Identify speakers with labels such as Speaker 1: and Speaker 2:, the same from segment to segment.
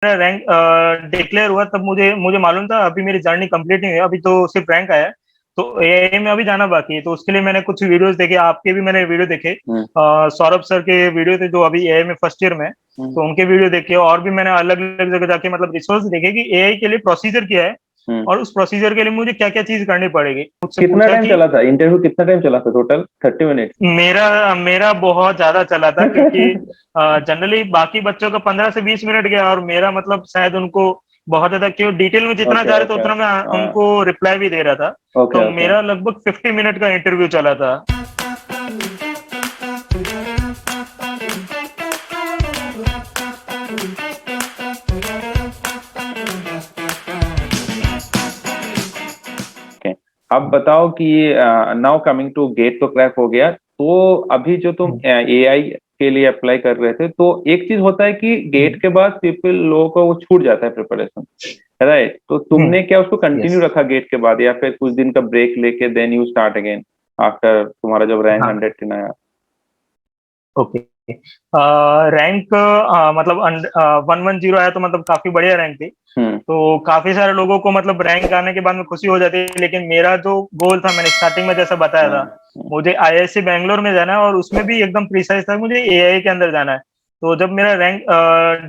Speaker 1: Rank declare हुआ तब मुझे मुझे मालूम था अभी मेरी जर्नी कंप्लीट नहीं हुई, अभी तो सिर्फ रैंक आया है। तो एआई में अभी जाना बाकी है, तो उसके लिए मैंने कुछ वीडियोस देखे, आपके भी मैंने वीडियो देखे।
Speaker 2: हम्म।
Speaker 1: सौरभ सर के वीडियो थे जो अभी एआई में फर्स्ट ईयर में हैं,
Speaker 2: हम्म।
Speaker 1: तो उनके वीडियो देखे, और भी मैंने अलग अलग जगह जाके मतलब रिसोर्स देखे कि एआई के लिए प्रोसीजर क्या है,
Speaker 2: हम्म।
Speaker 1: और उस प्रोसीजर के लिए मुझे क्या क्या चीज करनी पड़ेगी। मुझसे
Speaker 2: कितना
Speaker 1: पूछा
Speaker 2: टाइम
Speaker 1: कि
Speaker 2: चला था इंटरव्यू, कितना टाइम चला था टोटल? 30 मिनट?
Speaker 1: मेरा मेरा बहुत ज्यादा चला था, क्योंकि जनरली बाकी बच्चों का 15 से 20 मिनट गया, और मेरा मतलब शायद उनको बहुत ज्यादा, क्यों डिटेल में जितना
Speaker 2: ओके
Speaker 1: जा रहे थे
Speaker 2: ओके।
Speaker 1: उतना मैं
Speaker 2: हाँ।
Speaker 1: उनको रिप्लाई भी दे रहा था।
Speaker 2: ओके
Speaker 1: तो
Speaker 2: ओके।
Speaker 1: मेरा लगभग 50 मिनट का इंटरव्यू चला था।
Speaker 2: ओके। अब बताओ कि नाउ कमिंग टू गेट तो क्रैक हो गया, तो अभी जो तुम
Speaker 1: हम्म।
Speaker 2: एआई के लिए अप्लाई कर रहे थे, तो एक चीज होता है कि गेट के बाद पीपल लोगों को वो छूट जाता है प्रिपरेशन, राइट? तो तुमने क्या उसको
Speaker 1: यस।
Speaker 2: कंटिन्यू रखा गेट के बाद, या फिर कुछ दिन का ब्रेक लेके then you start again after तुम्हारा जब रैंक
Speaker 1: हाँ।
Speaker 2: 110 आया?
Speaker 1: ओके। रैंक मतलब 110 आया, तो मतलब काफी बढ़िया रैंक थी।
Speaker 2: हम्म।
Speaker 1: तो काफी सारे लोगों को मतलब रैंक आने के बाद में खुशी हो जाती है, लेकिन मेरा जो गोल था, मैंने स्टार्टिंग में जैसा बताया
Speaker 2: हाँ।
Speaker 1: था, मुझे आईआईएससी बैंगलोर में जाना है, और उसमें भी एकदम प्रिसाइज था मुझे एआई के अंदर जाना है। तो जब मेरा रैंक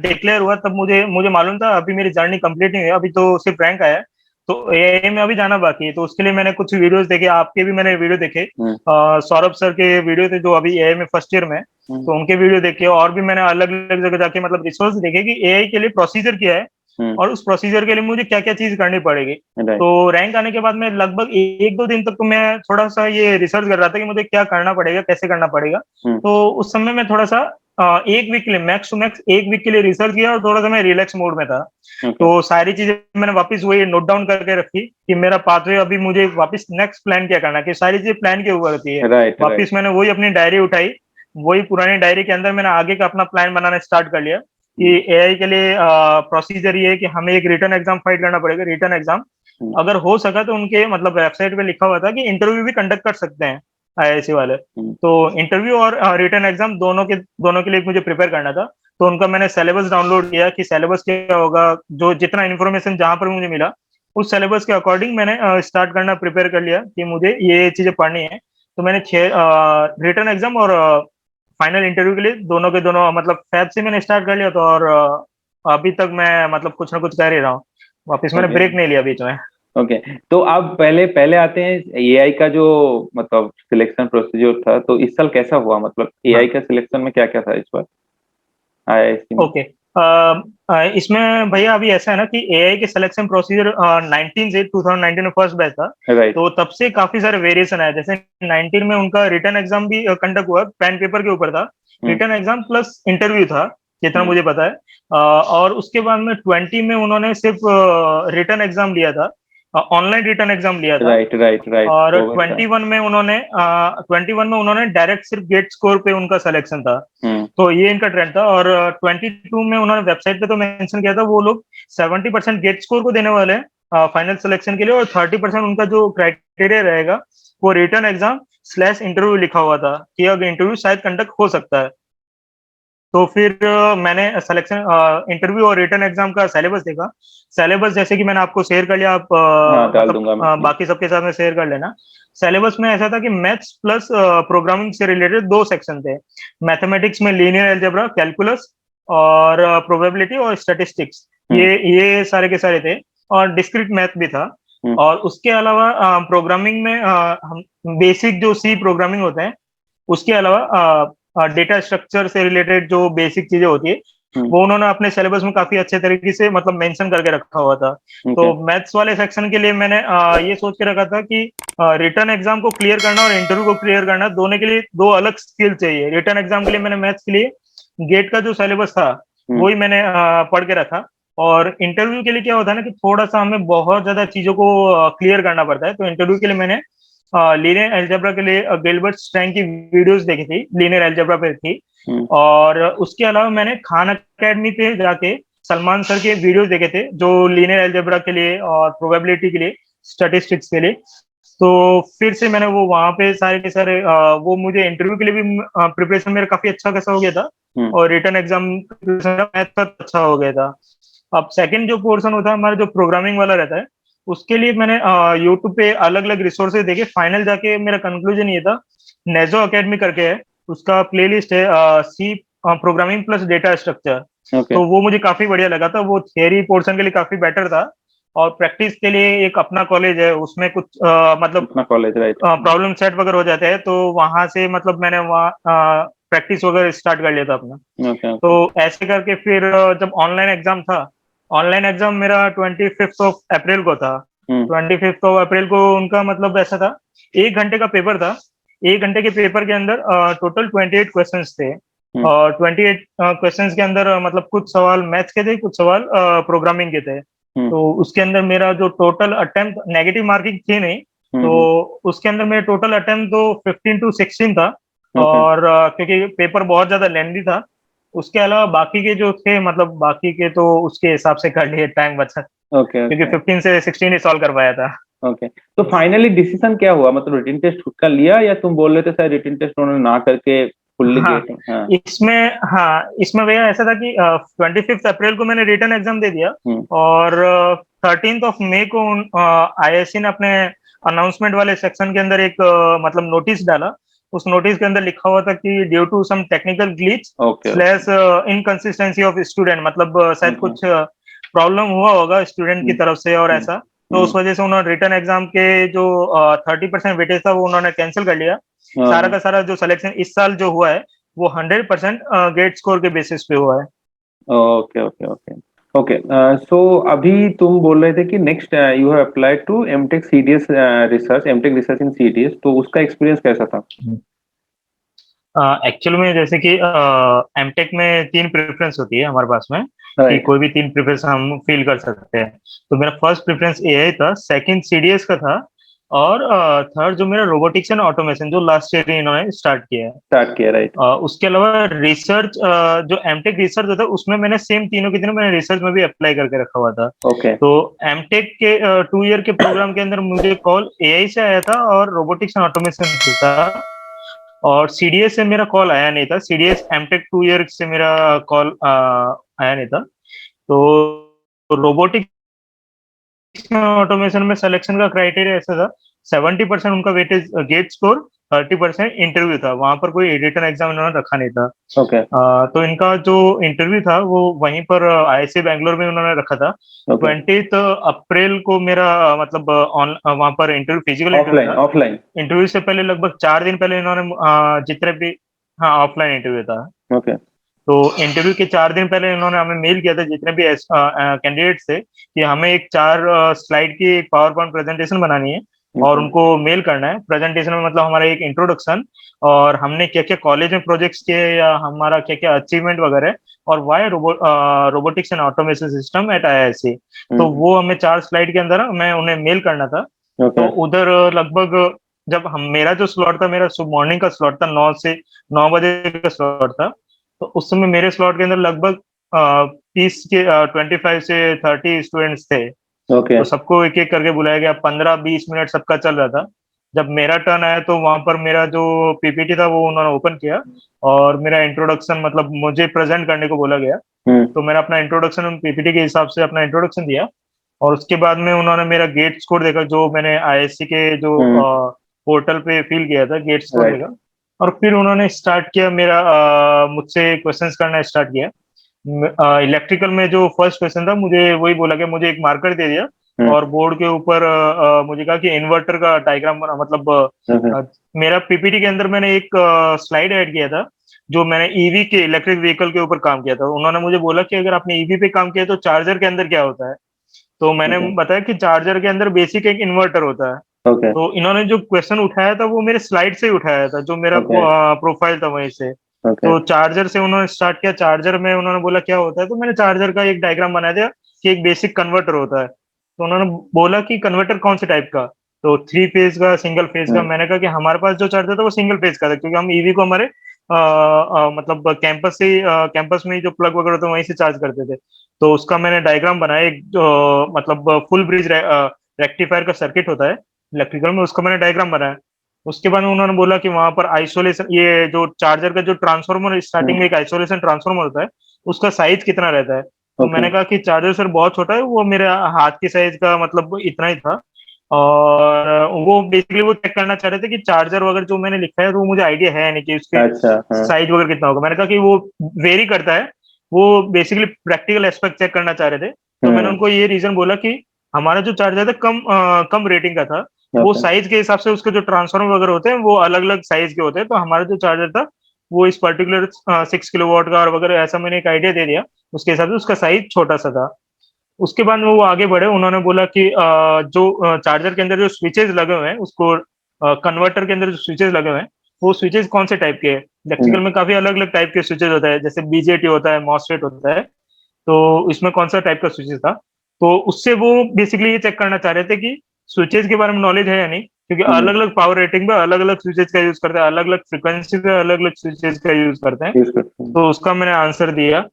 Speaker 1: डिक्लेयर हुआ तब मुझे मुझे मालूम था अभी मेरी जर्नी कंप्लीट नहीं हुई, अभी तो सिर्फ रैंक आया है। तो एआई में अभी जाना बाकी है, तो उसके लिए मैंने कुछ वीडियोस देखे, आपके भी मैंने वीडियो देखे।
Speaker 2: हम्म।
Speaker 1: सौरभ सर के वीडियो थे जो अभी एआई में फर्स्ट ईयर में हैं,
Speaker 2: हम्म।
Speaker 1: तो उनके वीडियो देखे, और भी मैंने अलग अलग जगह जाके मतलब रिसोर्स देखे कि एआई के लिए प्रोसीजर क्या है,
Speaker 2: हम्म।
Speaker 1: और उस प्रोसीजर के लिए मुझे क्या क्या चीज करनी पड़ेगी।
Speaker 2: राइट।
Speaker 1: तो रैंक आने के बाद में लगभग एक दो दिन तक तो मैं थोड़ा सा ये रिसर्च कर रहा था कि मुझे क्या करना पड़ेगा, कैसे करना पड़ेगा।
Speaker 2: हम्म।
Speaker 1: तो उस समय मैं थोड़ा सा एक वीक के लिए, मैक्स टू मैक्स एक वीक के लिए रिसर्च किया, और थोड़ा सा मैं रिलैक्स मोड में था।
Speaker 2: ओके।
Speaker 1: तो सारी चीजें मैंने वापस वही नोट डाउन करके रखी कि मेरा पाथवे अभी मुझे वापस नेक्स्ट प्लान क्या करना है, कि सारी चीजें प्लान के ऊपर होती है।
Speaker 2: Right right.
Speaker 1: वापस मैंने वही अपनी डायरी उठाई, वही पुरानी डायरी के अंदर मैंने आगे का अपना प्लान बनाना स्टार्ट कर लिया कि एआई के लिए प्रोसीजर ये है कि हमें एक रिटर्न एग्जाम फाइट करना पड़ेगा, रिटर्न एग्जाम। अगर हो सका तो उनके मतलब वेबसाइट पे लिखा हुआ था कि इंटरव्यू भी कंडक्ट कर सकते हैं आईआईसी वाले। तो इंटरव्यू और रिटर्न एग्जाम दोनों के लिए मुझे प्रिपेयर करना था। तो उनका मैंने सिलेबस डाउनलोड किया कि सिलेबस क्या होगा, जो जितना इन्फॉर्मेशन जहां पर मुझे मिला उस सिलेबस के अकॉर्डिंग मैंने स्टार्ट करना प्रिपेयर कर लिया कि मुझे ये चीजें पढ़नी है। तो मैंने 6 रिटर्न एग्जाम और फाइनल इंटरव्यू के लिए दोनों के दोनों मतलब फैब से मैंने स्टार्ट कर लिया था, और अभी तक मैं मतलब कुछ ना कुछ कर ही रहा हूँ। वापिस मैंने
Speaker 2: ओके
Speaker 1: ब्रेक नहीं लिया बीच में।
Speaker 2: ओके। तो अब पहले पहले आते हैं एआई का जो मतलब सिलेक्शन प्रोसीजर था, तो इस साल कैसा हुआ? मतलब एआई
Speaker 1: हाँ।
Speaker 2: का सिलेक्शन में क्या क्या था इस बार आईआईएससी में?
Speaker 1: ओके। इसमें भैया अभी ऐसा है ना कि एआई के सिलेक्शन प्रोसीजर 19 से 2019 में फर्स्ट बैच था।
Speaker 2: राइट।
Speaker 1: तो तब से काफी सारे वेरिएशन आए, जैसे 19 में उनका रिटर्न एग्जाम भी कंडक्ट हुआ, पेन पेपर के ऊपर था।
Speaker 2: हम्म।
Speaker 1: रिटर्न एग्जाम प्लस इंटरव्यू था, जितना
Speaker 2: हम्म।
Speaker 1: मुझे पता है। और उसके बाद में 20 में उन्होंने सिर्फ रिटर्न एग्जाम लिया था, ऑनलाइन रिटर्न एग्जाम लिया था।
Speaker 2: राइट राइट राइट,
Speaker 1: और
Speaker 2: ओवर था।
Speaker 1: 21 में उन्होंने डायरेक्ट सिर्फ गेट स्कोर पे उनका सिलेक्शन था।
Speaker 2: हम्म।
Speaker 1: तो ये इनका ट्रेंड था। और 22 में उन्होंने वेबसाइट पे तो मेंशन किया था वो लोग 70% गेट स्कोर को देने वाले हैं फाइनल सिलेक्शन के लिए, और 30% उनका जो क्राइटेरिया रहेगा वो रिटर्न एग्जाम स्लैश इंटरव्यू लिखा हुआ था कि अगर इंटरव्यू शायद कंडक्ट हो सकता है। तो फिर मैंने सिलेक्शन इंटरव्यू और रिटर्न एग्जाम का सिलेबस देखा। सिलेबस जैसे कि मैंने आपको शेयर कर लिया, आप
Speaker 2: हाँ, डाल
Speaker 1: मतलब
Speaker 2: दूंगा मैं।
Speaker 1: बाकी सबके साथ में शेयर कर लेना। सिलेबस में ऐसा था कि मैथ्स प्लस प्रोग्रामिंग से रिलेटेड दो सेक्शन थे। मैथमेटिक्स में लीनियर अलजेब्रा, कैलकुलस, और प्रोबेबिलिटी और स्टैटिस्टिक्स,
Speaker 2: हम्म।
Speaker 1: ये सारे के सारे थे। और डिस्क्रीट मैथ भी था।
Speaker 2: हम्म।
Speaker 1: और उसके अलावा प्रोग्रामिंग में हम बेसिक जो सी प्रोग्रामिंग होते हैं, उसके अलावा डेटा स्ट्रक्चर से रिलेटेड जो बेसिक चीजें होती है
Speaker 2: हम्म।
Speaker 1: वो उन्होंने अपने सिलेबस में काफी अच्छे तरीके से मतलब मेंशन करके रखा हुआ था। तो
Speaker 2: ओके।
Speaker 1: मैथ्स वाले सेक्शन के लिए मैंने ये सोच के रखा था कि रिटर्न एग्जाम को क्लियर करना और इंटरव्यू को क्लियर करना, दोनों के लिए दो अलग स्किल चाहिए। रिटर्न एग्जाम के लिए मैंने मैथ्स के लिए गेट का जो सिलेबस था
Speaker 2: हम्म।
Speaker 1: वही मैंने पढ़ के रखा। और इंटरव्यू के लिए क्या होता है ना कि थोड़ा सा हमें बहुत ज्यादा चीजों को क्लियर करना पड़ता है। तो इंटरव्यू के लिए मैंने लीनियर अलजेब्रा के लिए गिलबर्ट स्टैंग की वीडियोस देखी थी, लीनियर अलजेब्रा पे थी।
Speaker 2: हम्म।
Speaker 1: और उसके अलावा मैंने खान अकेडमी पे जाके सलमान सर के वीडियोस देखे थे जो लीनियर अलजेब्रा के लिए और प्रोबेबिलिटी के लिए, स्टैटिस्टिक्स के लिए। तो फिर से मैंने वो वहां पे सारे के सारे वो मुझे इंटरव्यू के लिए भी प्रिपरेशन मेरा काफी अच्छा खासा हो गया था।
Speaker 2: हम्म।
Speaker 1: और रिटर्न एग्जाम मैथ का अच्छा हो गया था। अब सेकंड जो पोर्शन होता है हमारा, जो प्रोग्रामिंग वाला रहता है, उसके लिए मैंने यूट्यूब पे अलग अलग रिसोर्सेज देखे। फाइनल जाके मेरा कंक्लूजन ये था, नेजो अकेडमी करके है, उसका प्लेलिस्ट है C programming plus data structure.
Speaker 2: Okay.
Speaker 1: तो वो मुझे काफी बढ़िया लगा था, वो थियरी पोर्शन के लिए काफी बेटर था। और प्रैक्टिस के लिए एक अपना कॉलेज है, उसमें कुछ मतलब
Speaker 2: अपना कॉलेज, राइट।
Speaker 1: प्रॉब्लम सेट वगैरह हो जाते हैं, तो वहां से मतलब मैंने वहाँ प्रैक्टिस वगैरह स्टार्ट कर लिया था अपना।
Speaker 2: ओके
Speaker 1: तो
Speaker 2: ओके।
Speaker 1: ऐसे करके फिर जब ऑनलाइन एग्जाम था, ऑनलाइन एग्जाम मेरा 25 ऑफ अप्रैल को था।
Speaker 2: हम्म
Speaker 1: 25 ऑफ अप्रैल को उनका मतलब ऐसा था, 1 घंटे का पेपर था। 1 घंटे के पेपर के अंदर टोटल 28 क्वेश्चंस थे।
Speaker 2: हम्म
Speaker 1: और 28 क्वेश्चंस के अंदर मतलब कुछ सवाल मैथ्स के थे, कुछ सवाल प्रोग्रामिंग के थे।
Speaker 2: हम्म
Speaker 1: तो उसके अंदर मेरा जो टोटल अटेम्प्ट, नेगेटिव मार्किंग थी नहीं, तो
Speaker 2: हम्म।
Speaker 1: उसके अंदर मेरा टोटल अटेम्प्ट तो 15 to 16 था।
Speaker 2: ओके
Speaker 1: और क्योंकि पेपर बहुत ज्यादा लेंदी था, उसके अलावा बाकी के जो थे, मतलब बाकी के तो उसके हिसाब से कर लिए, टाइम बचा,
Speaker 2: ओके
Speaker 1: क्योंकि
Speaker 2: ओके
Speaker 1: 15 से 16 ही सॉल्व कर पाया था।
Speaker 2: ओके। तो फाइनली डिसीजन क्या हुआ, मतलब रिटन टेस्ट खुद का लिया, या तुम बोल रहे थे शायद रिटन टेस्ट उन्होंने ना करके फुल्ली
Speaker 1: हाँ,
Speaker 2: गेट? हाँ।
Speaker 1: इसमें भैया ऐसा था कि 25 अप्रैल को मैंने रिटर्न एग्जाम दे दिया।
Speaker 2: हम्म
Speaker 1: और 13 मई को आईआईसी ने अपने अनाउंसमेंट वाले सेक्शन के अंदर एक मतलब नोटिस डाला। उस नोटिस के अंदर लिखा हुआ था कि due to some technical glitch
Speaker 2: okay okay
Speaker 1: slash inconsistency of student, मतलब शायद
Speaker 2: ओके।
Speaker 1: कुछ प्रॉब्लम हुआ होगा स्टूडेंट की तरफ से और
Speaker 2: हम्म
Speaker 1: ऐसा। तो उस वजह से उन्होंने रिटर्न एग्जाम के जो 30% वेटेज था वो उन्होंने कैंसिल कर लिया। सारा
Speaker 2: हाँ।
Speaker 1: का सारा जो सिलेक्शन इस साल जो हुआ है, वो 100% गेट स्कोर के बेसिस पे हुआ है।
Speaker 2: Okay okay okay okay. So अभी तुम बोल रहे थे कि next you have applied to MTech CDS research, MTech research in CDS, तो उसका एक्सपीरियंस कैसा था?
Speaker 1: एक्चुअल में जैसे कि एमटेक में 3 प्रेफरेंस होती है हमारे पास में, कि
Speaker 2: राइट।
Speaker 1: कोई भी 3 प्रेफरेंस हम फील कर सकते हैं। तो मेरा फर्स्ट प्रेफरेंस एआई था, सेकंड सीडीएस का था, और थर्ड जो मेरा रोबोटिक्स एंड ऑटोमेशन जो लास्ट ईयर इन्होंने स्टार्ट किया है।
Speaker 2: स्टार्ट किया, राइट।
Speaker 1: उसके अलावा रिसर्च, जो एमटेक रिसर्च होता है उसमें मैंने सेम तीनों के तीनों मैंने रिसर्च में भी अप्लाई करके रखा हुआ था।
Speaker 2: ओके
Speaker 1: तो एमटेक के 2 ईयर के प्रोग्राम के अंदर मुझे कॉल एआई से आया था और रोबोटिक्स एंड ऑटोमेशन से था। और सीडीएस से मेरा कॉल आया नहीं था, सीडीएस एमटेक 2 ईयर से मेरा कॉल आया नहीं था। तो रोबोटिक्स ऑटोमेशन में सिलेक्शन का क्राइटेरिया ऐसा था, 70% उनका वेटेज गेट स्कोर, 30% इंटरव्यू था। वहां पर कोई रिटन एग्जाम इन्होंने रखा नहीं था।
Speaker 2: ओके
Speaker 1: तो इनका जो इंटरव्यू था वो वहीं पर आईआईसी बैंगलोर में उन्होंने रखा था।
Speaker 2: ओके।
Speaker 1: 20 अप्रैल को मेरा मतलब ऑन वहां पर इंटरव्यू, फिजिकल इंटरव्यू
Speaker 2: ऑफलाइन
Speaker 1: था।
Speaker 2: ऑफलाइन।
Speaker 1: इंटरव्यू से पहले लगभग 4 दिन पहले इन्होंने जितने भी, हाँ, ऑफलाइन इंटरव्यू था।
Speaker 2: ओके
Speaker 1: तो इंटरव्यू के 4 दिन पहले इन्होंने हमें मेल किया था जितने भी कैंडिडेट थे, कि हमें एक 4 स्लाइड की एक पावर पॉइंट प्रेजेंटेशन बनानी है और
Speaker 2: ओके
Speaker 1: उनको मेल करना है। प्रेजेंटेशन में मतलब हमारा एक इंट्रोडक्शन, और हमने क्या क्या कॉलेज में प्रोजेक्ट्स किए या हमारा क्या क्या अचीवमेंट वगैरह है, और why robotics and automation system at IIC. तो वो हमें 4 स्लाइड के अंदर मैं उन्हें मेल करना था।
Speaker 2: ओके
Speaker 1: तो उधर लगभग, जब हम, मेरा जो स्लॉट था, मेरा सुबह मॉर्निंग का स्लॉट था, 9 बजे का स्लॉट था। तो उस समय मेरे स्लॉट के अंदर लगभग 25 से 30 स्टूडेंट्स थे।
Speaker 2: ओके
Speaker 1: तो सबको एक एक करके बुलाया गया, 15-20 मिनट सबका चल रहा था। जब मेरा टर्न आया तो वहां पर मेरा जो पीपीटी था वो उन्होंने ओपन किया, और मेरा इंट्रोडक्शन, मतलब मुझे प्रेजेंट करने को बोला गया।
Speaker 2: हम्म
Speaker 1: तो मैंने अपना इंट्रोडक्शन पीपीटी के हिसाब से अपना इंट्रोडक्शन दिया। और उसके बाद में उन्होंने मेरा गेट स्कोर देखा, जो मैंने आईएससी के जो
Speaker 2: हम्म।
Speaker 1: पोर्टल पे फिल किया था, गेट स्कोर
Speaker 2: राइट।
Speaker 1: देखा। और फिर उन्होंने स्टार्ट किया मेरा, मुझसे क्वेश्चंस करना स्टार्ट किया। इलेक्ट्रिकल में जो फर्स्ट क्वेश्चन था, मुझे वही बोला कि मुझे एक मार्कर दे दिया,
Speaker 2: हम्म
Speaker 1: और बोर्ड के ऊपर मुझे कहा कि इन्वर्टर का डायग्राम बना, मतलब
Speaker 2: ओके
Speaker 1: मेरा पीपीटी के अंदर मैंने एक स्लाइड ऐड किया था, जो मैंने ईवी के, इलेक्ट्रिक व्हीकल के ऊपर काम किया था। उन्होंने मुझे बोला कि अगर आपने ईवी पे काम किया तो चार्जर के अंदर क्या होता है। तो मैंने
Speaker 2: ओके
Speaker 1: बताया कि चार्जर के अंदर बेसिक एक इन्वर्टर होता है।
Speaker 2: ओके
Speaker 1: तो इन्होंने जो क्वेश्चन उठाया था वो मेरे स्लाइड से ही उठाया था, जो मेरा
Speaker 2: ओके
Speaker 1: प्रोफाइल था वहीं से।
Speaker 2: ओके
Speaker 1: तो चार्जर से उन्होंने स्टार्ट किया, चार्जर में उन्होंने बोला क्या होता है, तो मैंने चार्जर का एक डायग्राम बना दिया कि एक बेसिक कन्वर्टर होता है। तो उन्होंने बोला कि कन्वर्टर कौन से टाइप का, तो 3 फेज का, सिंगल फेज का।
Speaker 2: हम्म
Speaker 1: मैंने कहा कि हमारे पास जो चार्जर था वो सिंगल फेज का था, क्योंकि हम ईवी को हमारे मतलब कैंपस से, कैंपस में ही जो प्लग वगैरह होता है वहीं से चार्ज करते थे। तो उसका मैंने डायग्राम बनाया, एक मतलब फुल ब्रिज रेक्टिफायर का सर्किट होता है इलेक्ट्रिकल में, उसका मैंने डायग्राम बनाया। उसके बाद में उन्होंने बोला कि वहां पर आइसोलेशन, ये जो चार्जर का जो ट्रांसफॉर्मर, स्टार्टिंग
Speaker 2: हम्म।
Speaker 1: में एक आइसोलेशन ट्रांसफॉर्मर होता है, उसका साइज कितना रहता है। तो
Speaker 2: ओके।
Speaker 1: मैंने कहा कि चार्जर सर बहुत छोटा है, वो मेरे हाथ के साइज का मतलब इतना ही था। और वो बेसिकली वो चेक करना चाह रहे थे कि चार्जर वगैरह जो मैंने लिखा है तो वो मुझे आइडिया है नहीं कि उसके
Speaker 2: अच्छा, हाँ।
Speaker 1: साइज वगैरह कितना होगा। मैंने कहा कि वो वेरी करता है, वो बेसिकली प्रैक्टिकल एस्पेक्ट चेक करना चाह रहे थे। तो मैंने
Speaker 2: हम्म।
Speaker 1: उनको ये रीजन बोला कि हमारा जो चार्जर था कम रेटिंग का था। वो
Speaker 2: ओके।
Speaker 1: साइज के हिसाब से उसके जो ट्रांसफार्मर वगैरह होते हैं वो अलग अलग साइज के होते हैं, तो हमारा जो चार्जर था वो इस पर्टिकुलर 6 किलोवाट का और वगैरह ऐसा मैंने एक आइडिया दे दिया। उसके हिसाब से उसका साइज छोटा सा था। उसके बाद में वो आगे बढ़े, उन्होंने बोला कि जो चार्जर के अंदर जो स्विचेस लगे हुए हैं उसको कन्वर्टर के अंदर जो स्विचेस लगे हुए हैं वो स्विचेस कौन से टाइप के हैं। इलेक्ट्रिकल
Speaker 2: हम्म।
Speaker 1: में काफी अलग अलग टाइप के स्विचेस होता है, जैसे बीजेटी होता है, मॉसफेट होता है। तो इसमें कौन सा टाइप का स्विचेस था। तो उससे वो बेसिकली ये चेक करना चाह रहे थे कि स्विचेस के बारे में नॉलेज है या नहीं, क्योंकि
Speaker 2: हम्म।
Speaker 1: अलग अलग पावर रेटिंग पे अलग अलग स्विचेस का यूज करते हैं, अलग अलग फ्रिक्वेंसी पे अलग अलग स्विचेस का यूज करते हैं।
Speaker 2: यूज करते हैं।
Speaker 1: तो उसका मैंने आंसर दिया।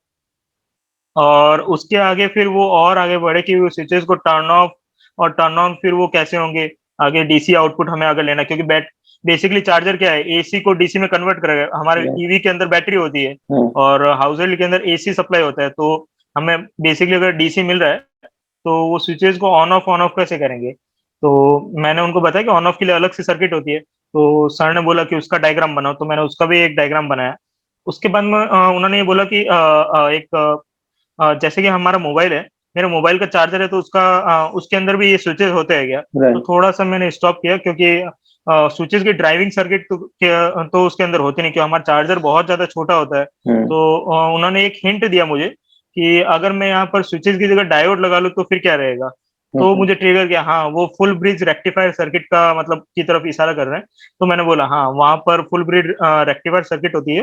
Speaker 1: और उसके आगे फिर वो और आगे बढ़े कि वो स्विचेस को टर्न ऑफ और टर्न ऑन फिर वो कैसे होंगे। आगे डीसी आउटपुट हमें अगर लेना, क्योंकि बेसिकली चार्जर क्या है, एसी को डीसी में कन्वर्ट करेगा। हमारे
Speaker 2: Right.
Speaker 1: ईवी के अंदर बैटरी होती है
Speaker 2: हम्म।
Speaker 1: और हाउस होल्ड के अंदर एसी सप्लाई होता है। तो हमें बेसिकली अगर डीसी मिल रहा है तो वो स्विचेस को ऑन ऑफ कैसे करेंगे। तो मैंने उनको बताया कि ऑन ऑफ के लिए अलग से सर्किट होती है। तो सर ने बोला कि उसका डायग्राम बनाओ, तो मैंने उसका भी एक डायग्राम बनाया। उसके बाद में उन्होंने ये बोला कि एक जैसे कि हमारा मोबाइल है, मेरा मोबाइल का चार्जर है, तो उसके अंदर भी ये स्विचेस होते हैं क्या। तो
Speaker 2: राइट।
Speaker 1: थोड़ा सा मैंने स्टॉप किया, क्योंकि स्विचेस की ड्राइविंग सर्किट तो उसके अंदर होती नहीं, क्योंकि हमारा चार्जर बहुत ज्यादा छोटा होता है।
Speaker 2: हम्म।
Speaker 1: तो उन्होंने एक हिंट दिया मुझे कि अगर मैं यहाँ पर स्विचेस की जगह डायोड लगा लूँ तो फिर क्या रहेगा। तो
Speaker 2: ओके।
Speaker 1: मुझे ट्रिगर किया, हाँ वो फुल ब्रिज रेक्टिफायर सर्किट का मतलब की तरफ इशारा कर रहे हैं। तो मैंने बोला हाँ वहां पर फुल ब्रिज रेक्टिफायर सर्किट होती है।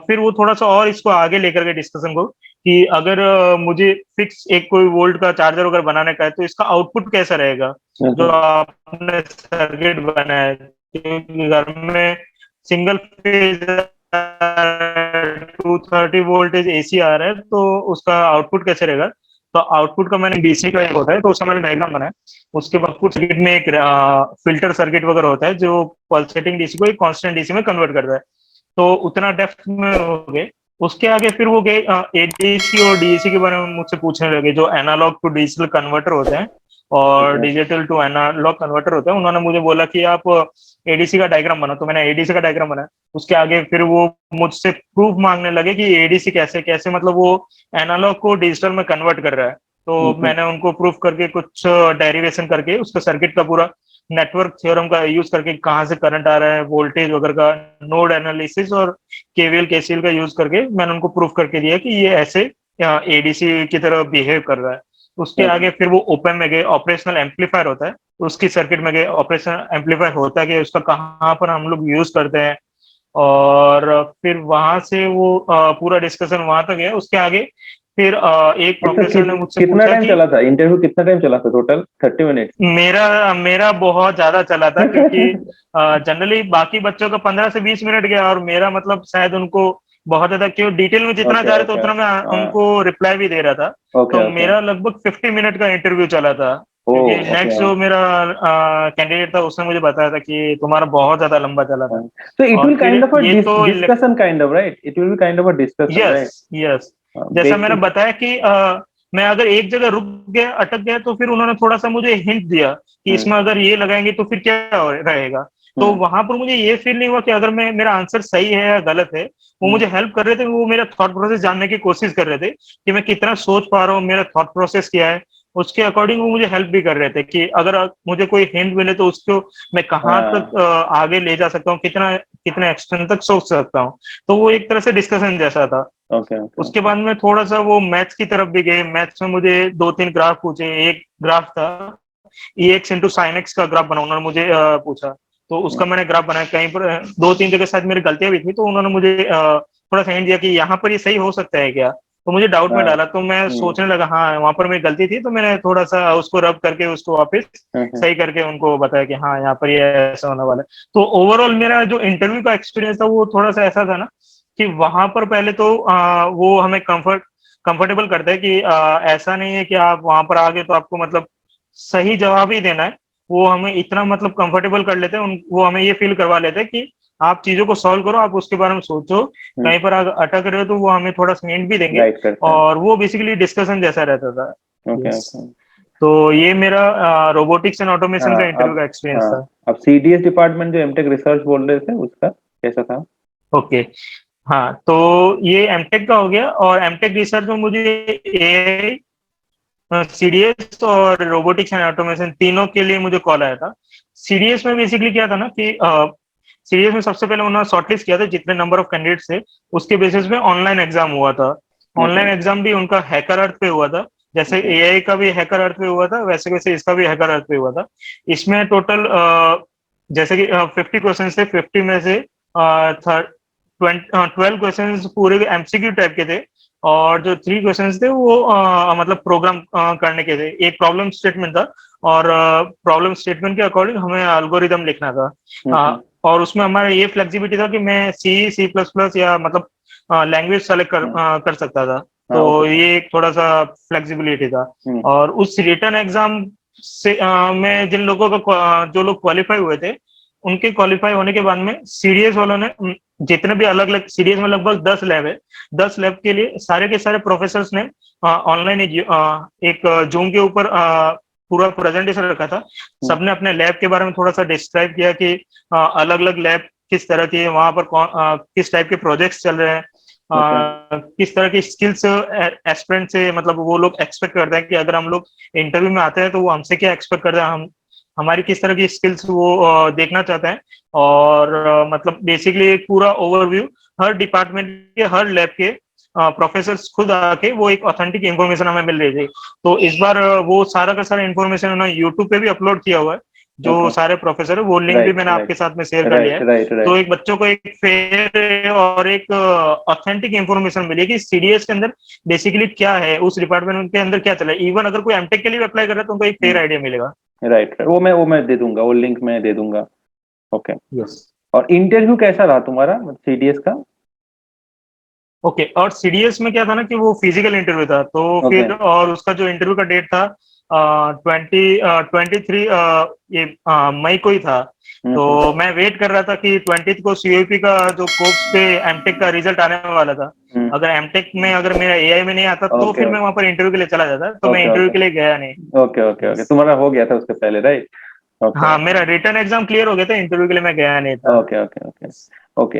Speaker 1: फिर वो थोड़ा सा और इसको आगे लेकर के डिस्कशन को कि अगर मुझे फिक्स एक कोई वोल्ट का चार्जर अगर बनाने का है तो इसका आउटपुट कैसा रहेगा जो
Speaker 2: ओके।
Speaker 1: आपने सर्किट बनाया है। क्योंकि घर में सिंगल फेज 230 वोल्टेज एसी आ रहा है, तो उसका आउटपुट कैसे रहेगा। तो आउटपुट का मैंने डीसी का एक होता है, तो उसका मैंने डायग्राम बनाया। उसके बाद कुछ सर्किट में एक फिल्टर सर्किट वगैरह होता है जो पल्सेटिंग डीसी को एक कांस्टेंट डीसी में कन्वर्ट करता है। तो उतना डेप्थ में हो गए। उसके आगे फिर वो गए एडीसी और डीएसी के बारे में मुझसे पूछने लगे, जो एनालॉग टू डिजिटल कन्वर्टर होते हैं और
Speaker 2: okay.
Speaker 1: Digital to analog converter होते हैं। उन्होंने मुझे बोला कि आप एडीसी का डायग्राम बनाओ, तो मैंने एडीसी का डायग्राम बनाया। उसके आगे फिर वो मुझसे प्रूफ मांगने लगे कि एडीसी कैसे कैसे मतलब वो एनालॉग को डिजिटल में कन्वर्ट कर रहा है। तो
Speaker 2: ओके।
Speaker 1: मैंने उनको प्रूफ करके कुछ डेरिवेशन करके उसका सर्किट का पूरा नेटवर्क थ्योरम का यूज करके कहाँ से करंट आ रहा है, वोल्टेज वगैरह का नोड एनालिसिस और केवीएल केसीएल का यूज करके मैंने उनको प्रूफ करके दिया कि ये ऐसे एडीसी की तरह बिहेव कर रहा है। उसके
Speaker 2: ओके।
Speaker 1: आगे फिर वो ओपन में गए, ऑपरेशनल एम्पलीफायर होता है उसकी सर्किट में गए, ऑपरेशनल एम्पलीफायर होता है कि उसका कहाँ पर हम लोग यूज करते हैं। और फिर वहां से वो पूरा डिस्कशन वहां तक गया। उसके आगे फिर एक
Speaker 2: मतलब
Speaker 1: प्रोफेसर ने मुझसे
Speaker 2: कितना
Speaker 1: पूछा
Speaker 2: टाइम
Speaker 1: कि
Speaker 2: चला था इंटरव्यू, कितना टाइम चला था टोटल? 30 मिनट?
Speaker 1: मेरा मेरा बहुत ज्यादा चला था, क्योंकि जनरली बाकी बच्चों का 15 से 20 मिनट गया और मेरा मतलब शायद उनको बहुत ज्यादा क्यों डिटेल में जितना
Speaker 2: ओके।
Speaker 1: जा रहे थे
Speaker 2: ओके।
Speaker 1: उतना मैं
Speaker 2: हाँ।
Speaker 1: उनको रिप्लाई भी दे रहा था।
Speaker 2: ओके।
Speaker 1: तो
Speaker 2: ओके।
Speaker 1: मेरा लगभग 50 मिनट का इंटरव्यू चला था।
Speaker 2: ओ।
Speaker 1: क्योंकि
Speaker 2: ओके।
Speaker 1: नेक्स्ट जो मेरा कैंडिडेट था उसने मुझे बताया था कि तुम्हारा बहुत ज्यादा लंबा चला था।
Speaker 2: So it
Speaker 1: और
Speaker 2: will
Speaker 1: फिर
Speaker 2: kind of a
Speaker 1: ये तो
Speaker 2: discussion kind of, right? It will be kind of a discussion,
Speaker 1: yes
Speaker 2: right?
Speaker 1: Yes, जैसा मैंने
Speaker 2: Basic.
Speaker 1: बताया कि मैं अगर एक जगह रुक गया अटक गया तो फिर उन्होंने थोड़ा सा मुझे हिंट दिया कि
Speaker 2: हम्म।
Speaker 1: इसमें अगर ये लगाएंगे तो फिर क्या रहेगा। तो
Speaker 2: हम्म।
Speaker 1: वहां पर मुझे ये फील नहीं हुआ कि अगर मैं मेरा आंसर सही है या गलत है। वो
Speaker 2: हम्म।
Speaker 1: मुझे हेल्प कर रहे थे, वो मेरा थॉट प्रोसेस जानने की कोशिश कर रहे थे कि मैं कितना सोच पा रहा हूँ, मेरा थॉट प्रोसेस क्या है। उसके अकॉर्डिंग वो मुझे हेल्प भी कर रहे थे कि अगर मुझे कोई हिंट मिले तो उसको मैं कहाँ तक
Speaker 2: हाँ।
Speaker 1: आगे ले जा सकता हूँ, कितना कितने एक्सटेंड तक सोच सकता हूँ। तो वो एक तरह से डिस्कशन जैसा था।
Speaker 2: ओके। ओके।
Speaker 1: उसके बाद में थोड़ा सा वो मैथ्स की तरफ भी गए। मैथ्स में मुझे दो तीन ग्राफ पूछे। एक ग्राफ था EX इंटू साइन एक्स का ग्राफ बना, उन्होंने मुझे पूछा। तो उसका मैंने ग्राफ बनाया। कहीं पर दो तीन जगह शायद मेरी गलतियां भी थी, तो उन्होंने मुझे थोड़ा सा हिंट दिया कि यहाँ पर ये सही हो सकता है क्या। तो मुझे डाउट में
Speaker 2: हाँ।
Speaker 1: डाला, तो मैं सोचने लगा हाँ वहां पर मेरी गलती थी। तो मैंने थोड़ा सा उसको रब करके उसको वापस
Speaker 2: हम्म।
Speaker 1: सही करके उनको बताया कि हाँ यहाँ पर ये ऐसा होने वाला है। तो ओवरऑल मेरा जो इंटरव्यू का एक्सपीरियंस था वो थोड़ा सा ऐसा था ना कि वहां पर पहले तो वो हमें कंफर्टेबल करते हैं कि ऐसा नहीं है कि आप वहां पर आ गए तो आपको मतलब सही जवाब ही देना है। वो हमें इतना मतलब कंफर्टेबल कर लेते हैं वो हमें ये फील करवा लेते हैं कि आप चीजों को सॉल्व करो, आप उसके बारे में सोचो, कहीं पर अगर अटक रहे हो तो वो हमें थोड़ा सा हिंट भी देंगे।
Speaker 2: गाइड करते हैं।
Speaker 1: और वो बेसिकली डिस्कशन जैसा रहता था।
Speaker 2: Okay
Speaker 1: yes.
Speaker 2: ओके।
Speaker 1: तो ये मेरा रोबोटिक्स एंड ऑटोमेशन
Speaker 2: हाँ
Speaker 1: का इंटरव्यू
Speaker 2: अब,
Speaker 1: का एक्सपीरियंस
Speaker 2: हाँ
Speaker 1: था।
Speaker 2: अब सीडीएस डिपार्टमेंट जो एमटेक रिसर्च बोल रहे थे उसका कैसा था?
Speaker 1: ओके। हाँ, तो ये एमटेक का हो गया, और एमटेक रिसर्च में मुझे एआई, सीडीएस और रोबोटिक्स एंड ऑटोमेशन तीनों के लिए मुझे कॉल आया था। सीडीएस में बेसिकली क्या था ना कि सीडीएस में सबसे पहले उन्होंने शॉर्टलिस्ट किया था जितने नंबर ऑफ कैंडिडेट्स थे, उसके बेसिस पे ऑनलाइन एग्जाम हुआ था।
Speaker 2: ओके
Speaker 1: ऑनलाइन एग्जाम भी उनका हैकर अर्थ पे हुआ था। जैसे
Speaker 2: ओके
Speaker 1: एआई का भी हैकर अर्थ पे हुआ था, वैसे वैसे इसका भी हैकर अर्थ पे हुआ था। इसमें टोटल जैसे कि 50 क्वेश्चन थे, 50 में से 12 क्वेश्चन पूरे एमसीक्यू टाइप के थे, और जो 3 क्वेश्चंस थे वो मतलब प्रोग्राम करने के थे। एक प्रॉब्लम स्टेटमेंट था, और प्रॉब्लम स्टेटमेंट के अकॉर्डिंग हमें एल्गोरिदम लिखना था।
Speaker 2: ओके
Speaker 1: और उसमें हमारा ये फ्लेक्सिबिलिटी था कि मैं सी प्लस प्लस या मतलब लैंग्वेज सेलेक्ट कर सकता था।
Speaker 2: हाँ
Speaker 1: तो
Speaker 2: ओके।
Speaker 1: ये एक थोड़ा सा फ्लेक्सिबिलिटी था। और उस रिटर्न एग्जाम से में जिन लोगों का जो लोग क्वालिफाई हुए थे, उनके क्वालिफाई होने के बाद में सीडीएस वालों ने जितने भी अलग अलग सीडीएस में लगभग 10 लैब है, 10 लैब के लिए सारे के सारे प्रोफेसर्स ने ऑनलाइन एक जूम के ऊपर पूरा प्रेजेंटेशन रखा था। सबने अपने लैब के बारे में थोड़ा सा डिस्क्राइब किया कि अलग अलग लैब किस तरह की है, वहां पर किस टाइप के प्रोजेक्ट्स चल रहे हैं,
Speaker 2: ओके
Speaker 1: किस तरह की स्किल्स एस्पिरेंट से मतलब वो लोग एक्सपेक्ट करते हैं कि अगर हम लोग इंटरव्यू में आते हैं तो वो हमसे क्या एक्सपेक्ट करते हैं, हम हमारी किस तरह की स्किल्स वो देखना चाहते हैं। और मतलब बेसिकली एक पूरा ओवरव्यू हर डिपार्टमेंट के हर लैब के प्रोफेसर खुद आके वो एक ऑथेंटिक इन्फॉर्मेशन हमें मिल रही थी। तो इस बार वो सारा का सारा इन्फॉर्मेशन उन्होंने यूट्यूब पे भी अपलोड किया हुआ है। जो
Speaker 2: ओके।
Speaker 1: सारे प्रोफेसर है वो लिंक भी
Speaker 2: राइट
Speaker 1: मैंने आपके
Speaker 2: राइट
Speaker 1: साथ में शेयर कर लिया
Speaker 2: राइट
Speaker 1: है।
Speaker 2: राइट
Speaker 1: तो
Speaker 2: राइट।
Speaker 1: एक बच्चों को एक फेयर और एक ऑथेंटिक इन्फॉर्मेशन मिली कि सीडीएस के अंदर बेसिकली क्या है, उस डिपार्टमेंट के अंदर क्या चला है। इवन अगर कोई एमटेक के लिए अप्लाई कर रहा है तो उनको एक फेयर आइडिया मिलेगा।
Speaker 2: राइट वो मैं दे दूंगा, वो लिंक मैं दे दूंगा। ओके।
Speaker 1: यस।
Speaker 2: और इंटरव्यू कैसा रहा तुम्हारा सीडीएस का?
Speaker 1: ओके। और सीडीएस में क्या था ना कि वो फिजिकल इंटरव्यू था, तो
Speaker 2: ओके।
Speaker 1: फिर और उसका जो इंटरव्यू का डेट था 23 ये मई को ही था। तो
Speaker 2: ओके
Speaker 1: मैं वेट कर रहा था कि 20 को सीओपी का जो कोप्स पे एमटेक का रिजल्ट आने वाला था। अगर एमटेक में अगर मेरा एआई में नहीं आता तो
Speaker 2: ओके
Speaker 1: फिर मैं वहां पर इंटरव्यू के लिए चला जाता, तो मैं
Speaker 2: ओके
Speaker 1: इंटरव्यू
Speaker 2: ओके
Speaker 1: के लिए गया नहीं।
Speaker 2: Okay okay okay,
Speaker 1: Yes.
Speaker 2: तुम्हारा हो गया था उसके पहले, राइट? ओके
Speaker 1: हाँ, मेरा रिटर्न एग्जाम क्लियर हो गया था, इंटरव्यू के लिए मैं गया नहीं था।
Speaker 2: Okay okay okay okay.